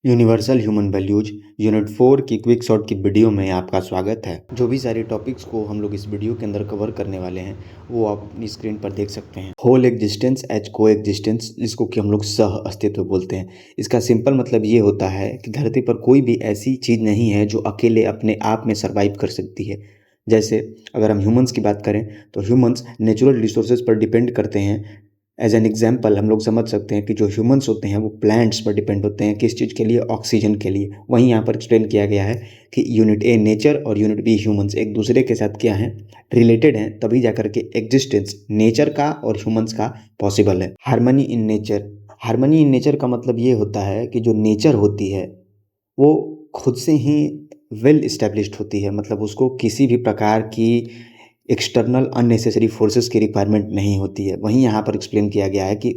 Universal human values unit 4 की quick short की video में आपका स्वागत है। जो भी सारे टॉपिक्स को हम लोग इस वीडियो के अंदर कवर करने वाले हैं वो आप अपनी स्क्रीन पर देख सकते हैं। होल एग्जिस्टेंस एज को एग्जिस्टेंस, जिसको कि हम लोग सह अस्तित्व बोलते हैं। इसका सिंपल मतलब ये होता है कि धरती पर कोई भी ऐसी चीज़ नहीं है जो अकेले अपने आप में सर्वाइव कर सकती है। जैसे अगर हम ह्यूमंस की बात करें तो ह्यूमंस नेचुरल रिसोर्सेज पर डिपेंड करते हैं। एज एन एग्जाम्पल हम लोग समझ सकते हैं कि जो ह्यूमंस होते हैं वो प्लांट्स पर डिपेंड होते हैं। किस चीज़ के लिए? ऑक्सीजन के लिए। वहीं यहाँ पर एक्सप्लेन किया गया है कि यूनिट ए नेचर और यूनिट बी ह्यूमंस एक दूसरे के साथ क्या हैं, रिलेटेड हैं, तभी जाकर के एग्जिस्टेंस नेचर का और ह्यूमंस का पॉसिबल है। Harmony in nature, harmony in nature का मतलब ये होता है कि जो नेचर होती है वो खुद से ही वेल इस्टेब्लिश्ड होती है। मतलब उसको किसी भी प्रकार की एक्सटर्नल अननेसेसरी फोर्सेस की रिक्वायरमेंट नहीं होती है। वहीं यहाँ पर एक्सप्लेन किया गया है कि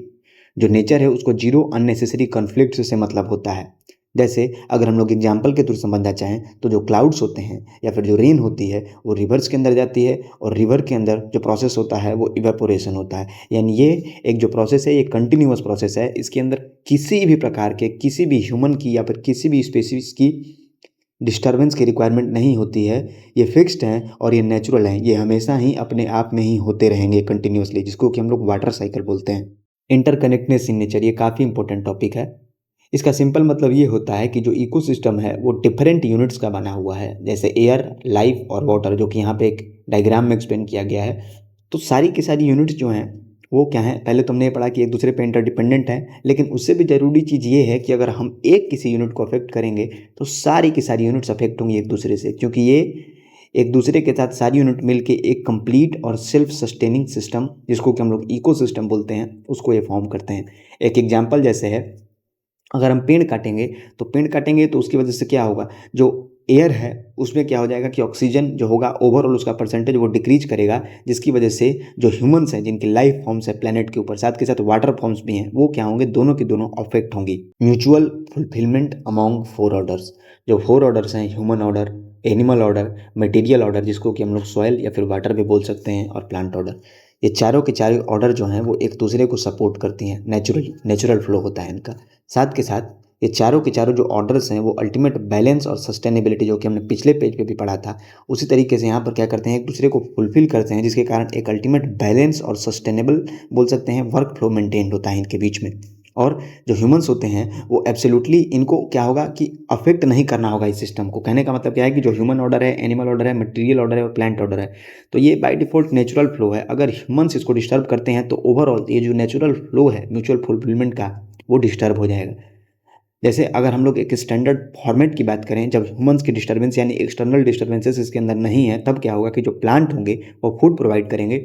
जो नेचर है उसको जीरो अननेसेसरी कॉन्फ्लिक्ट से मतलब होता है। जैसे अगर हम लोग एग्जाम्पल के थ्रू समझना चाहें तो जो क्लाउड्स होते हैं या फिर जो रेन होती है वो रिवर्स के अंदर जाती है और रिवर के अंदर जो प्रोसेस होता है वो इवेपोरेशन होता है। यानी ये एक जो प्रोसेस है ये कंटिन्यूअस प्रोसेस है। इसके अंदर किसी भी प्रकार के किसी भी ह्यूमन की या फिर किसी भी स्पेसीज की डिस्टर्बेंस की रिक्वायरमेंट नहीं होती है। ये फिक्स्ड हैं और ये नेचुरल हैं। ये हमेशा ही अपने आप में ही होते रहेंगे कंटिन्यूसली, जिसको कि हम लोग वाटर साइकिल बोलते हैं। इंटरकनेक्टनेस इन नेचर, ये काफ़ी इंपॉर्टेंट टॉपिक है। इसका सिंपल मतलब ये होता है कि जो इकोसिस्टम है वो डिफरेंट यूनिट्स का बना हुआ है, जैसे एयर, लाइफ और वाटर, जो कि यहाँ पे एक डायग्राम में एक्सप्लेन किया गया है। तो सारी की सारी यूनिट्स जो हैं वो क्या है, पहले तुमने ये पढ़ा कि एक दूसरे पे इंटरडिपेंडेंट है, लेकिन उससे भी ज़रूरी चीज़ ये है कि अगर हम एक किसी यूनिट को अफेक्ट करेंगे तो सारी की सारी यूनिट्स अफेक्ट होंगी एक दूसरे से, क्योंकि ये एक दूसरे के साथ सारी यूनिट मिलके एक कंप्लीट और सेल्फ सस्टेनिंग सिस्टम, जिसको कि हम लोग इकोसिस्टम बोलते हैं, उसको ये फॉर्म करते हैं। एक एग्जाम्पल जैसे है, अगर हम पेड़ काटेंगे तो उसकी वजह से क्या होगा, जो एयर है उसमें क्या हो जाएगा कि ऑक्सीजन जो होगा ओवरऑल उसका परसेंटेज वो डिक्रीज करेगा, जिसकी वजह से जो ह्यूमंस हैं जिनकी लाइफ फॉर्म्स है प्लेनेट के ऊपर, साथ के साथ वाटर फॉर्म्स भी हैं, वो क्या होंगे, दोनों की दोनों अफेक्ट होंगी। म्यूचुअल फुलफिलमेंट अमॉन्ग 4 ऑर्डर्स, जो 4 ऑर्डर्स हैं, human order, animal order, material order, जिसको कि हम लोग सॉयल या फिर वाटर भी बोल सकते हैं, और प्लांट ऑर्डर, ये चारों के चारों ऑर्डर जो हैं वो एक दूसरे को सपोर्ट करती हैं। नेचुरल फ्लो होता है इनका। साथ के साथ ये चारों के चारों जो ऑर्डर्स हैं वो अल्टीमेट बैलेंस और सस्टेनेबिलिटी, जो कि हमने पिछले पेज पे भी पढ़ा था, उसी तरीके से यहाँ पर क्या करते हैं, एक दूसरे को फुलफिल करते हैं, जिसके कारण एक अल्टीमेट बैलेंस और सस्टेनेबल बोल सकते हैं वर्क फ्लो मेंटेन होता है इनके बीच में। और जो ह्यूमंस होते हैं वो एब्सोल्युटली इनको क्या होगा कि अफेक्ट नहीं करना होगा इस सिस्टम को। कहने का मतलब क्या है कि जो ह्यूमन ऑर्डर है, एनिमल ऑर्डर है, मटेरियल ऑर्डर है और प्लांट ऑर्डर है, तो ये बाय डिफॉल्ट नेचुरल फ्लो है। अगर ह्यूमंस इसको डिस्टर्ब करते हैं तो ओवरऑल ये जो नेचुरल फ्लो है म्यूचुअल फुलफिलमेंट का, वो डिस्टर्ब हो जाएगा। जैसे अगर हम लोग एक स्टैंडर्ड फॉर्मेट की बात करें, जब ह्यूमंस की डिस्टर्बेंस यानी एक्सटर्नल डिस्टर्बेंसेस इसके अंदर नहीं है, तब क्या होगा कि जो प्लांट होंगे वो फूड प्रोवाइड करेंगे,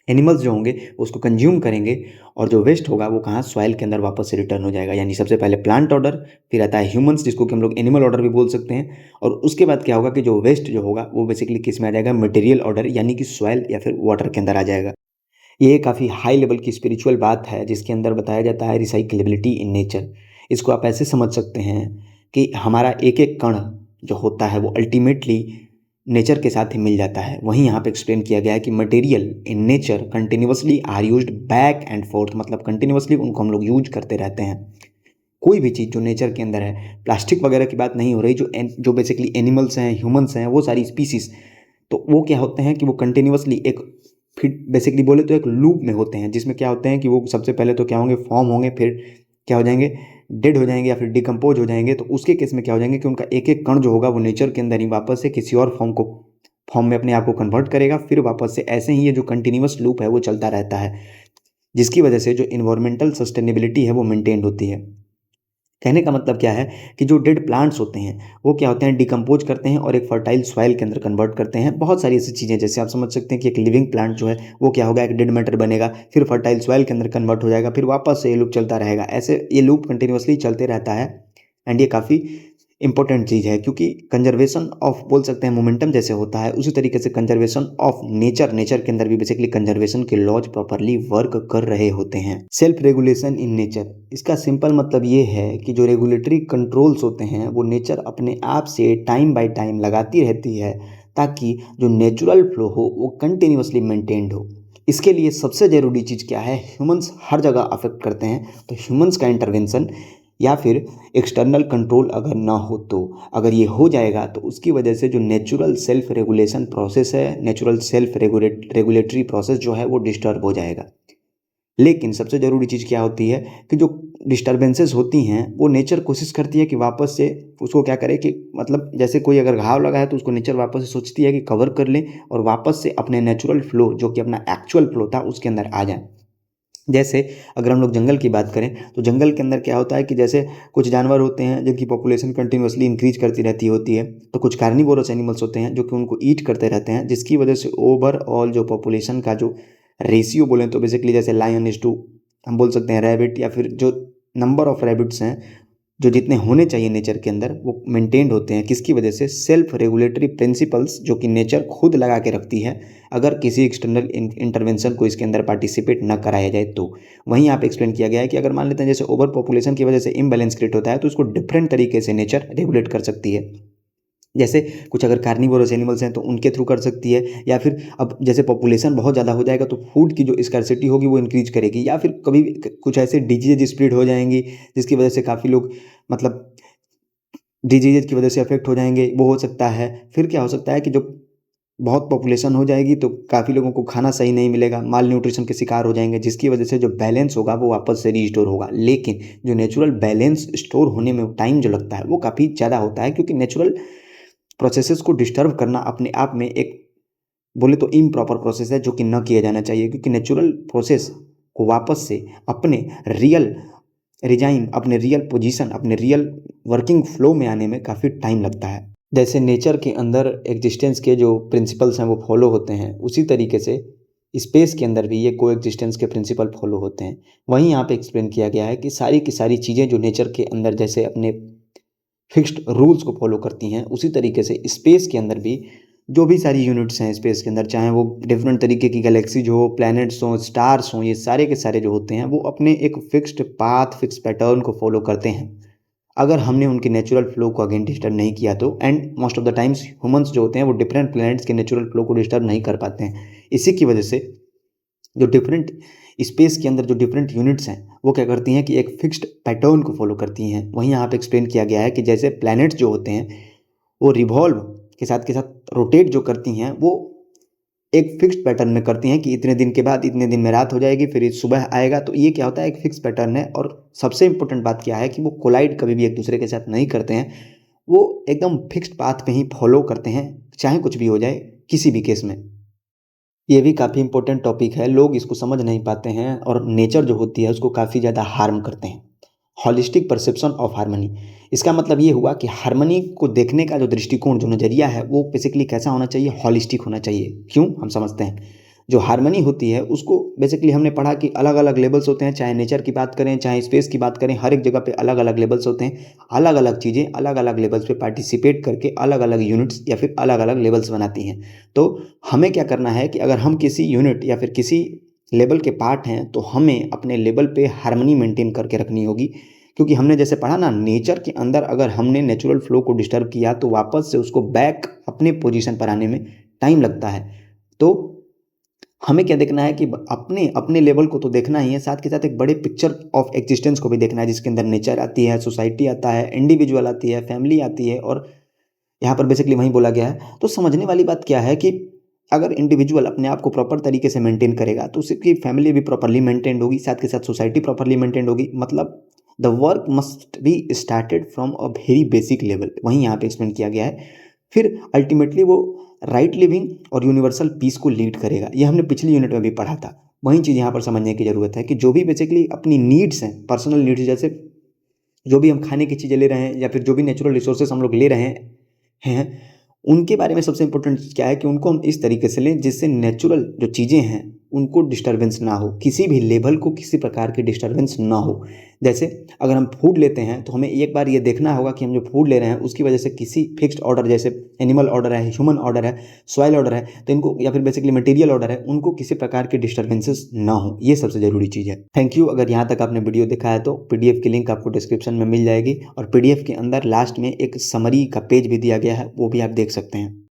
एनिमल्स जो होंगे वो उसको कंज्यूम करेंगे, और जो वेस्ट होगा वो कहाँ, सॉइल के अंदर वापस से रिटर्न हो जाएगा। यानी सबसे पहले प्लांट ऑर्डर, फिर आता है ह्यूमंस, जिसको कि हम लोग एनिमल ऑर्डर भी बोल सकते हैं, और उसके बाद क्या होगा कि जो वेस्ट जो होगा वो बेसिकली किस में आ जाएगा, मटेरियल ऑर्डर, यानी कि सॉइल या फिर वाटर के अंदर आ जाएगा। ये काफ़ी हाई लेवल की स्पिरिचुअल बात है, जिसके अंदर बताया जाता है रिसाइक्लेबिलिटी इन नेचर। इसको आप ऐसे समझ सकते हैं कि हमारा एक एक कण जो होता है वो अल्टीमेटली नेचर के साथ ही मिल जाता है। वहीं यहाँ पे एक्सप्लेन किया गया है कि material in nature continuously are used back and forth, मतलब कंटिन्यूअसली उनको हम लोग यूज करते रहते हैं। कोई भी चीज़ जो नेचर के अंदर है, प्लास्टिक वगैरह की बात नहीं हो रही, जो बेसिकली एनिमल्स हैं, ह्यूमंस हैं, वो सारी स्पीसीज, तो वो क्या होते हैं कि वो कंटिन्यूअसली एक फिर बेसिकली बोले तो एक लूप में होते हैं, जिसमें क्या होते हैं कि वो सबसे पहले तो क्या होंगे, फॉर्म होंगे, फिर क्या हो जाएंगे, डेड हो जाएंगे या फिर डिकम्पोज हो जाएंगे। तो उसके केस में क्या हो जाएंगे कि उनका एक एक कण जो होगा वो नेचर के अंदर ही वापस से किसी और फॉर्म में अपने आप को कन्वर्ट करेगा, फिर वापस से ऐसे ही ये जो कंटिन्यूअस लूप है वो चलता रहता है, जिसकी वजह से जो इन्वायरमेंटल सस्टेनेबिलिटी है वो मेंटेन होती है। कहने का मतलब क्या है कि जो डेड प्लांट्स होते हैं वो क्या होते हैं, डिकम्पोज करते हैं और एक फर्टाइल सॉइल के अंदर कन्वर्ट करते हैं। बहुत सारी ऐसी चीज़ें, जैसे आप समझ सकते हैं कि एक लिविंग प्लांट जो है वो क्या होगा, एक डेड मैटर बनेगा, फिर फर्टाइल सॉइल के अंदर कन्वर्ट हो जाएगा, फिर वापस से ये लूप चलता रहेगा। ऐसे ये लूप कंटिन्यूअसली चलते रहता है। एंड ये काफ़ी इंपॉर्टेंट चीज़ है, क्योंकि कंजर्वेशन ऑफ बोल सकते हैं मोमेंटम जैसे होता है, उसी तरीके से कंजर्वेशन ऑफ नेचर के अंदर भी बेसिकली कंजर्वेशन के लॉज प्रॉपरली वर्क कर रहे होते हैं। सेल्फ रेगुलेशन इन नेचर, इसका सिंपल मतलब ये है कि जो रेगुलेटरी कंट्रोल्स होते हैं वो नेचर अपने आप से टाइम बाय टाइम लगाती रहती है, ताकि जो नेचुरल फ्लो हो वो कंटिन्यूअसली मेंटेन्ड हो। इसके लिए सबसे ज़रूरी चीज़ क्या है, ह्यूमंस हर जगह अफेक्ट करते हैं, तो ह्यूमंस का इंटरवेंशन या फिर एक्सटर्नल कंट्रोल अगर ना हो तो अगर ये हो जाएगा तो उसकी वजह से जो नेचुरल सेल्फ रेगुलेशन प्रोसेस है, नेचुरल सेल्फ रेगुलेटरी प्रोसेस जो है वो डिस्टर्ब हो जाएगा। लेकिन सबसे ज़रूरी चीज़ क्या होती है कि जो डिस्टर्बेंसेस होती हैं वो नेचर कोशिश करती है कि वापस से उसको क्या करे कि मतलब जैसे कोई अगर घाव लगा है तो उसको नेचर वापस से सोचती है कि कवर कर ले और वापस से अपने नेचुरल फ्लो जो कि अपना एक्चुअल फ्लो था उसके अंदर आ जाए। जैसे अगर हम लोग जंगल की बात करें तो जंगल के अंदर क्या होता है कि जैसे कुछ जानवर होते हैं जिनकी पॉपुलेशन कंटिन्यूअसली इंक्रीज करती रहती होती है, तो कुछ कार्निवोरस एनिमल्स होते हैं जो कि उनको ईट करते रहते हैं, जिसकी वजह से ओवरऑल जो पॉपुलेशन का जो रेशियो बोलें तो बेसिकली जैसे लायन इज टू हम बोल सकते हैं रैबिट, या फिर जो नंबर ऑफ रैबिट्स हैं जो जितने होने चाहिए नेचर के अंदर वो मेंटेन्ड होते हैं। किसकी वजह से? सेल्फ रेगुलेटरी प्रिंसिपल्स जो कि नेचर खुद लगा के रखती है, अगर किसी एक्सटर्नल इंटरवेंशन को इसके अंदर पार्टिसिपेट न कराया जाए तो। वहीं यहाँ पे एक्सप्लेन किया गया है कि अगर मान लेते हैं जैसे ओवर पॉपुलेशन की वजह से इम्बैलेंस क्रिएट होता है तो उसको डिफरेंट तरीके से नेचर रेगुलेट कर सकती है। जैसे कुछ अगर कार्निवोरस एनिमल्स हैं तो उनके थ्रू कर सकती है, या फिर अब जैसे पॉपुलेशन बहुत ज़्यादा हो जाएगा तो फूड की जो स्कार्सिटी होगी वो इंक्रीज करेगी, या फिर कभी कुछ ऐसे डिजीज स्प्रेड हो जाएंगी जिसकी वजह से काफ़ी लोग मतलब डिजीज की वजह से अफेक्ट हो जाएंगे, वो हो सकता है। फिर क्या हो सकता है कि जो बहुत पॉपुलेशन हो जाएगी तो काफ़ी लोगों को खाना सही नहीं मिलेगा, माल न्यूट्रिशन के शिकार हो जाएंगे, जिसकी वजह से जो बैलेंस होगा वो वापस से रीस्टोर होगा। लेकिन जो नेचुरल बैलेंस स्टोर होने में टाइम जो लगता है वो काफ़ी ज़्यादा होता है, क्योंकि नेचुरल प्रोसेसेस को डिस्टर्ब करना अपने आप में एक बोले तो इम्प्रॉपर प्रोसेस है जो कि न किया जाना चाहिए, क्योंकि नेचुरल प्रोसेस को वापस से अपने रियल रिजाइम, अपने रियल पोजीशन, अपने रियल वर्किंग फ्लो में आने में काफ़ी टाइम लगता है। जैसे नेचर के अंदर एग्जिस्टेंस के जो प्रिंसिपल्स हैं वो फॉलो होते हैं, उसी तरीके से स्पेस के अंदर भी ये को एग्जिस्टेंस के प्रिंसिपल फॉलो होते हैं। वहीं यहाँ पे एक्सप्लेन किया गया है कि सारी की सारी चीज़ें जो नेचर के अंदर जैसे अपने फिक्स्ड रूल्स को फॉलो करती हैं, उसी तरीके से स्पेस के अंदर भी जो भी सारी यूनिट्स हैं स्पेस के अंदर, चाहे वो डिफरेंट तरीके की गैलेक्सीज हो, प्लैनेट्स हों, स्टार्स हों, ये सारे के सारे जो होते हैं वो अपने एक फिक्स्ड पाथ, फिक्स पैटर्न को फॉलो करते हैं। अगर हमने उनके नेचुरल फ्लो को अगेन डिस्टर्ब नहीं किया तो, and most of the times humans जो होते हैं वो डिफरेंट प्लैनेट्स के नेचुरल फ्लो को डिस्टर्ब नहीं कर पाते हैं। इसी की वजह से जो डिफरेंट स्पेस के अंदर जो डिफरेंट यूनिट्स हैं वो क्या करती हैं कि एक फिक्स्ड पैटर्न को फॉलो करती हैं। वहीं यहाँ पे एक्सप्लेन किया गया है कि जैसे प्लैनेट्स जो होते हैं वो रिवॉल्व के साथ रोटेट जो करती हैं वो एक फिक्स्ड पैटर्न में करती हैं कि इतने दिन के बाद इतने दिन में रात हो जाएगी, फिर सुबह आएगा। तो ये क्या होता है, एक फिक्स पैटर्न है। और सबसे इंपॉर्टेंट बात क्या है कि वो कोलाइड कभी भी एक दूसरे के साथ नहीं करते हैं, वो एकदम फिक्स्ड पाथ पे ही फॉलो करते हैं, चाहे कुछ भी हो जाए किसी भी केस में। ये भी काफ़ी इंपॉर्टेंट टॉपिक है, लोग इसको समझ नहीं पाते हैं और नेचर जो होती है उसको काफ़ी ज़्यादा हार्म करते हैं। हॉलिस्टिक परसेप्शन ऑफ हार्मनी, इसका मतलब ये हुआ कि हार्मनी को देखने का जो दृष्टिकोण, जो नज़रिया है वो बेसिकली कैसा होना चाहिए, हॉलिस्टिक होना चाहिए। क्यों? हम समझते हैं जो हार्मनी होती है उसको बेसिकली हमने पढ़ा कि अलग अलग लेवल्स होते हैं, चाहे नेचर की बात करें चाहे स्पेस की बात करें, हर एक जगह पे अलग अलग लेवल्स होते हैं। अलग अलग चीज़ें अलग अलग लेवल्स पे पार्टिसिपेट करके अलग अलग यूनिट्स या फिर अलग अलग लेवल्स बनाती हैं। तो हमें क्या करना है कि अगर हम किसी यूनिट या फिर किसी लेवल के पार्ट हैं तो हमें अपने लेवल पे हार्मनी मेंटेन करके रखनी होगी, क्योंकि हमने जैसे पढ़ा ना, नेचर के अंदर अगर हमने नेचुरल फ्लो को डिस्टर्ब किया तो वापस से उसको बैक अपने पोजीशन पर आने में टाइम लगता है। तो हमें क्या देखना है कि अपने अपने लेवल को तो देखना ही है, साथ के साथ एक बड़े पिक्चर ऑफ एग्जिस्टेंस को भी देखना है, जिसके अंदर नेचर आती है, सोसाइटी आता है, इंडिविजुअल आती है, फैमिली आती है। और यहाँ पर बेसिकली वही बोला गया है। तो समझने वाली बात क्या है कि अगर इंडिविजुअल अपने आप को प्रॉपर तरीके से मेंटेन करेगा तो उसकी फैमिली भी प्रॉपरली मेंटेन्ड होगी, साथ के साथ सोसाइटी प्रॉपरली मेंटेन्ड होगी। मतलब the work must be started from a very basic level, वहीं यहाँ पे एक्सप्लेन किया गया है। फिर अल्टीमेटली वो राइट लिविंग और यूनिवर्सल पीस को लीड करेगा। ये हमने पिछली यूनिट में भी पढ़ा था। वही चीज़ यहाँ पर समझने की ज़रूरत है कि जो भी बेसिकली अपनी नीड्स हैं, पर्सनल नीड्स, जैसे जो भी हम खाने की चीज़ें ले रहे हैं या फिर जो भी नेचुरल रिसोर्सेज हम लोग ले रहे हैं, उनके बारे में सबसे इंपॉर्टेंट क्या है कि उनको हम इस तरीके से लें जिससे नेचुरल जो चीज़ें हैं उनको डिस्टर्बेंस ना हो, किसी भी लेवल को किसी प्रकार की डिस्टर्बेंस ना हो। जैसे अगर हम फूड लेते हैं तो हमें एक बार ये देखना होगा कि हम जो फूड ले रहे हैं उसकी वजह से किसी फिक्स्ड ऑर्डर, जैसे एनिमल ऑर्डर है, ह्यूमन ऑर्डर है, सॉइल ऑर्डर है, तो इनको, या फिर बेसिकली मटेरियल ऑर्डर है, उनको किसी प्रकार के डिस्टर्बेंसेस ना हो। ये सबसे ज़रूरी चीज़ है। Thank you. अगर यहाँ तक आपने वीडियो देखा है तो PDF की लिंक आपको डिस्क्रिप्शन में मिल जाएगी, और PDF के अंदर लास्ट में एक समरी का पेज भी दिया गया है, वो भी आप देख सकते हैं।